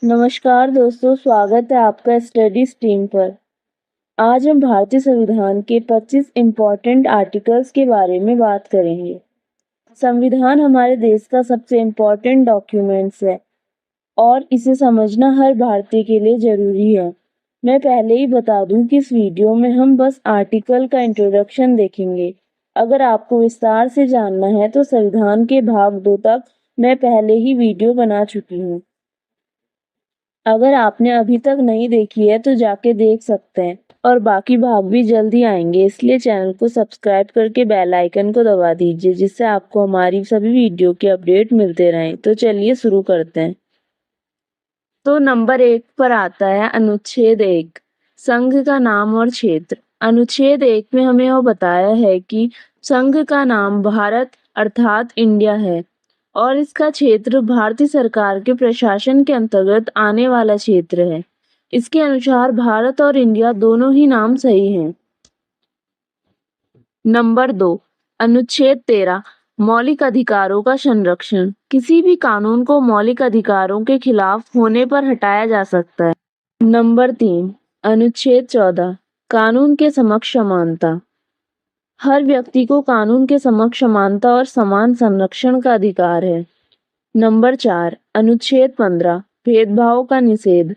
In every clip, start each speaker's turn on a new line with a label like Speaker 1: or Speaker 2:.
Speaker 1: नमस्कार दोस्तों, स्वागत है आपका स्टडी स्ट्रीम पर। आज हम भारतीय संविधान के 25 इम्पोर्टेंट आर्टिकल्स के बारे में बात करेंगे। संविधान हमारे देश का सबसे इम्पोर्टेंट डॉक्यूमेंट्स है और इसे समझना हर भारतीय के लिए जरूरी है। मैं पहले ही बता दूं कि इस वीडियो में हम बस आर्टिकल का इंट्रोडक्शन देखेंगे। अगर आपको विस्तार से जानना है तो संविधान के भाग 2 तक मैं पहले ही वीडियो बना चुकी हूँ। अगर आपने अभी तक नहीं देखी है तो जाके देख सकते हैं और बाकी भाग भी जल्दी आएंगे, इसलिए चैनल को सब्सक्राइब करके बेल आइकन को दबा दीजिए जिससे आपको हमारी सभी वीडियो के अपडेट मिलते रहें। तो चलिए शुरू करते हैं। तो नंबर 1 पर आता है अनुच्छेद 1, संघ का नाम और क्षेत्र। अनुच्छेद 1 में हमें यह बताया है कि संघ का नाम भारत अर्थात इंडिया है और इसका क्षेत्र भारतीय सरकार के प्रशासन के अंतर्गत आने वाला क्षेत्र है। इसके अनुसार भारत और इंडिया दोनों ही नाम सही हैं। नंबर 2, अनुच्छेद 13, मौलिक अधिकारों का संरक्षण। किसी भी कानून को मौलिक अधिकारों के खिलाफ होने पर हटाया जा सकता है। नंबर 3, अनुच्छेद 14, कानून के समक्ष समानता। हर व्यक्ति को कानून के समक्ष समानता और समान संरक्षण का अधिकार है। नंबर 4, अनुच्छेद 15, भेदभाव का निषेध।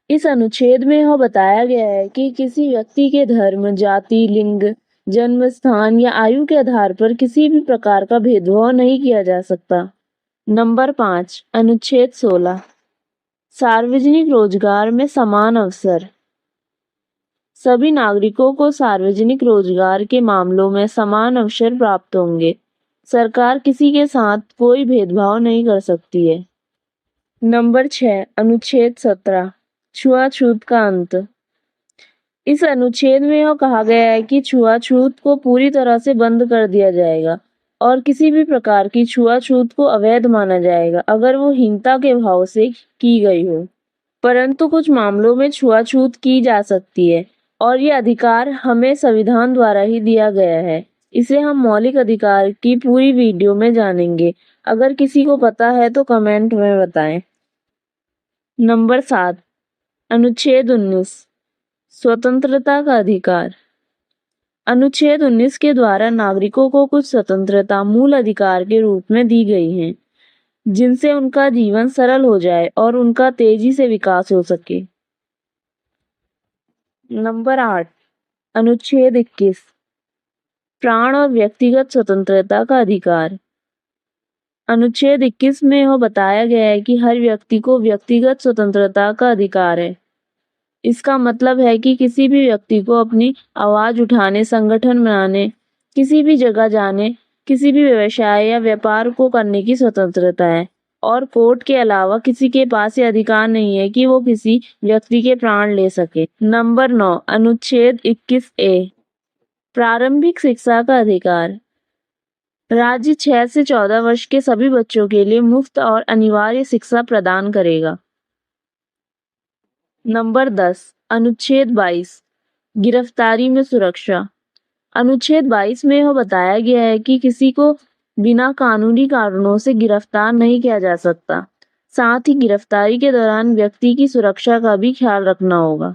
Speaker 1: इस अनुच्छेद में यह बताया गया है कि किसी व्यक्ति के धर्म, जाति, लिंग, जन्म स्थान या आयु के आधार पर किसी भी प्रकार का भेदभाव नहीं किया जा सकता। नंबर 5, अनुच्छेद 16, सार्वजनिक रोजगार में समान अवसर। सभी नागरिकों को सार्वजनिक रोजगार के मामलों में समान अवसर प्राप्त होंगे। सरकार किसी के साथ कोई भेदभाव नहीं कर सकती है। नंबर 6, अनुच्छेद 17, छुआछूत का अंत। इस अनुच्छेद में यह कहा गया है कि छुआछूत को पूरी तरह से बंद कर दिया जाएगा और किसी भी प्रकार की छुआछूत को अवैध माना जाएगा अगर वो हीनता के भाव से की गई हो। परंतु कुछ मामलों में छुआछूत की जा सकती है और ये अधिकार हमें संविधान द्वारा ही दिया गया है। इसे हम मौलिक अधिकार की पूरी वीडियो में जानेंगे। अगर किसी को पता है तो कमेंट में बताएं। नंबर 7, अनुच्छेद 19, स्वतंत्रता का अधिकार। अनुच्छेद 19 के द्वारा नागरिकों को कुछ स्वतंत्रता मूल अधिकार के रूप में दी गई हैं, जिनसे उनका जीवन सरल हो जाए और उनका तेजी से विकास हो सके। नंबर 8, अनुच्छेद 21, प्राण और व्यक्तिगत स्वतंत्रता का अधिकार। अनुच्छेद 21 में यह बताया गया है कि हर व्यक्ति को व्यक्तिगत स्वतंत्रता का अधिकार है। इसका मतलब है कि किसी भी व्यक्ति को अपनी आवाज उठाने, संगठन बनाने, किसी भी जगह जाने, किसी भी व्यवसाय या व्यापार को करने की स्वतंत्रता है और कोर्ट के अलावा किसी के पास ये अधिकार नहीं है कि वो किसी व्यक्ति के प्राण ले सके। नंबर 9, अनुच्छेद 21A, प्रारंभिक शिक्षा का अधिकार। राज्य 6 से 14 वर्ष के सभी बच्चों के लिए मुफ्त और अनिवार्य शिक्षा प्रदान करेगा। नंबर 10, अनुच्छेद 22, गिरफ्तारी में सुरक्षा। अनुच्छेद 22 में यह बताया गया है कि किसी को बिना कानूनी कारणों से गिरफ्तार नहीं किया जा सकता। साथ ही गिरफ्तारी के दौरान व्यक्ति की सुरक्षा का भी ख्याल रखना होगा।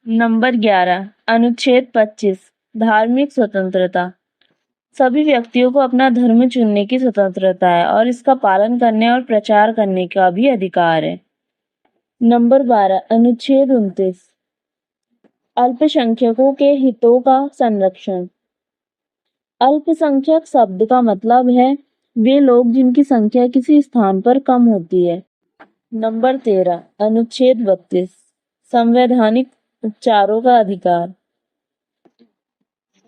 Speaker 1: नंबर 11, अनुच्छेद 25, धार्मिक स्वतंत्रता। सभी व्यक्तियों को अपना धर्म चुनने की स्वतंत्रता है और इसका पालन करने और प्रचार करने का भी अधिकार है। नंबर 12, अनुच्छेद 29, अल्पसंख्यकों के हितों का संरक्षण। अल्पसंख्यक शब्द का मतलब है वे लोग जिनकी संख्या किसी स्थान पर कम होती है। नंबर 13, अनुच्छेद 32, संवैधानिक उपचारों का अधिकार।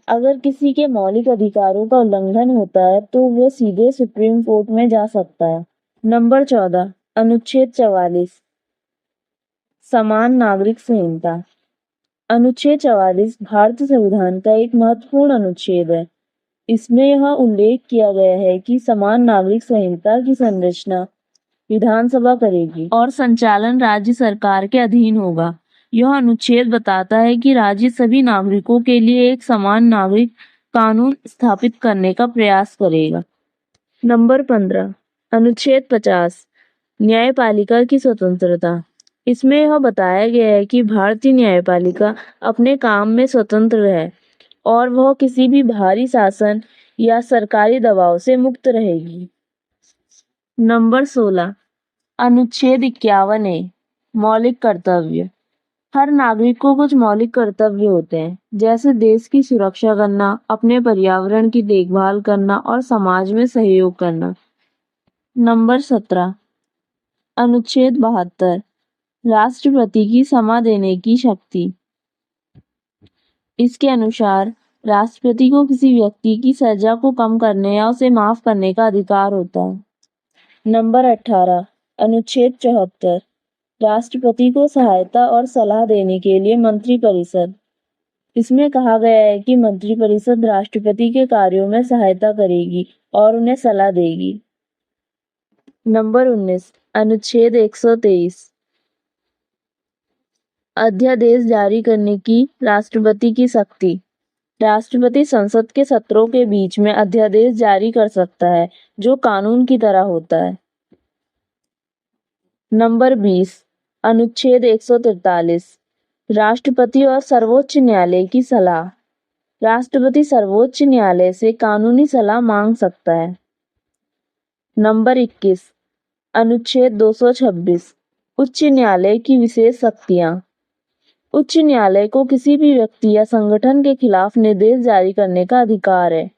Speaker 1: अगर किसी के मौलिक अधिकारों का उल्लंघन होता है तो वो सीधे सुप्रीम कोर्ट में जा सकता है। नंबर 14, अनुच्छेद 44, समान नागरिक संहिता। अनुच्छेद 44 भारतीय संविधान का एक महत्वपूर्ण अनुच्छेद है। इसमें यह उल्लेख किया गया है कि समान नागरिक संहिता की संरचना विधानसभा करेगी और संचालन राज्य सरकार के अधीन होगा। यह अनुच्छेद बताता है कि राज्य सभी नागरिकों के लिए एक समान नागरिक कानून स्थापित करने का प्रयास करेगा। नंबर 15, अनुच्छेद 50, न्यायपालिका की स्वतंत्रता। इसमें यह बताया गया है कि भारतीय न्यायपालिका अपने काम में स्वतंत्र है और वह किसी भी बाहरी शासन या सरकारी दबाव से मुक्त रहेगी। नंबर 16 अनुच्छेद 51A मौलिक कर्तव्य। हर नागरिक को कुछ मौलिक कर्तव्य होते हैं, जैसे देश की सुरक्षा करना, अपने पर्यावरण की देखभाल करना और समाज में सहयोग करना। नंबर 17 अनुच्छेद 72 राष्ट्रपति की क्षमा देने की शक्ति। इसके अनुसार राष्ट्रपति को किसी व्यक्ति की सजा को कम करने या उसे माफ करने का अधिकार होता है। नंबर 18 अनुच्छेद 74 राष्ट्रपति को सहायता और सलाह देने के लिए मंत्रिपरिषद। इसमें कहा गया है कि मंत्रिपरिषद राष्ट्रपति के कार्यों में सहायता करेगी और उन्हें सलाह देगी। नंबर 19 अनुच्छेद 123 अध्यादेश जारी करने की राष्ट्रपति की शक्ति। राष्ट्रपति संसद के सत्रों के बीच में अध्यादेश जारी कर सकता है जो कानून की तरह होता है। नंबर 20 अनुच्छेद 143 राष्ट्रपति और सर्वोच्च न्यायालय की सलाह। राष्ट्रपति सर्वोच्च न्यायालय से कानूनी सलाह मांग सकता है। नंबर 21 अनुच्छेद 226 उच्च न्यायालय की विशेष शक्तियां। उच्च न्यायालय को किसी भी व्यक्ति या संगठन के खिलाफ निर्देश जारी करने का अधिकार है।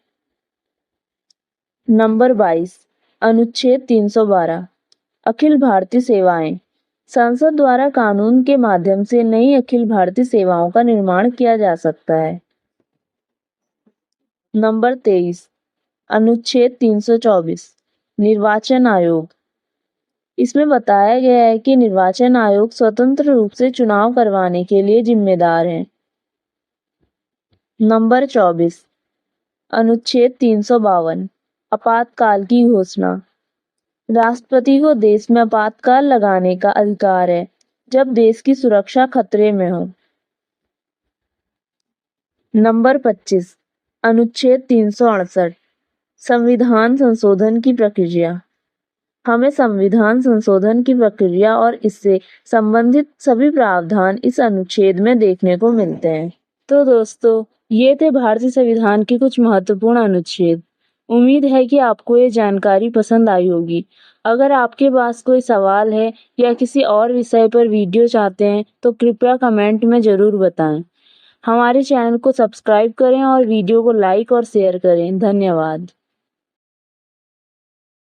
Speaker 1: नंबर 22 अनुच्छेद 312 अखिल भारतीय सेवाएं। संसद द्वारा कानून के माध्यम से नई अखिल भारतीय सेवाओं का निर्माण किया जा सकता है। नंबर 23 अनुच्छेद 324 निर्वाचन आयोग। इसमें बताया गया है कि निर्वाचन आयोग स्वतंत्र रूप से चुनाव करवाने के लिए जिम्मेदार है। नंबर 24 अनुच्छेद 352 आपातकाल की घोषणा। राष्ट्रपति को देश में आपातकाल लगाने का अधिकार है जब देश की सुरक्षा खतरे में हो। नंबर 25 अनुच्छेद 368 संविधान संशोधन की प्रक्रिया। हमें संविधान संशोधन की प्रक्रिया और इससे संबंधित सभी प्रावधान इस अनुच्छेद में देखने को मिलते हैं। तो दोस्तों, ये थे भारतीय संविधान के कुछ महत्वपूर्ण अनुच्छेद। उम्मीद है कि आपको ये जानकारी पसंद आई होगी। अगर आपके पास कोई सवाल है या किसी और विषय पर वीडियो चाहते हैं तो कृपया कमेंट में ज़रूर बताएं। हमारे चैनल को सब्सक्राइब करें और वीडियो को लाइक और शेयर करें। धन्यवाद।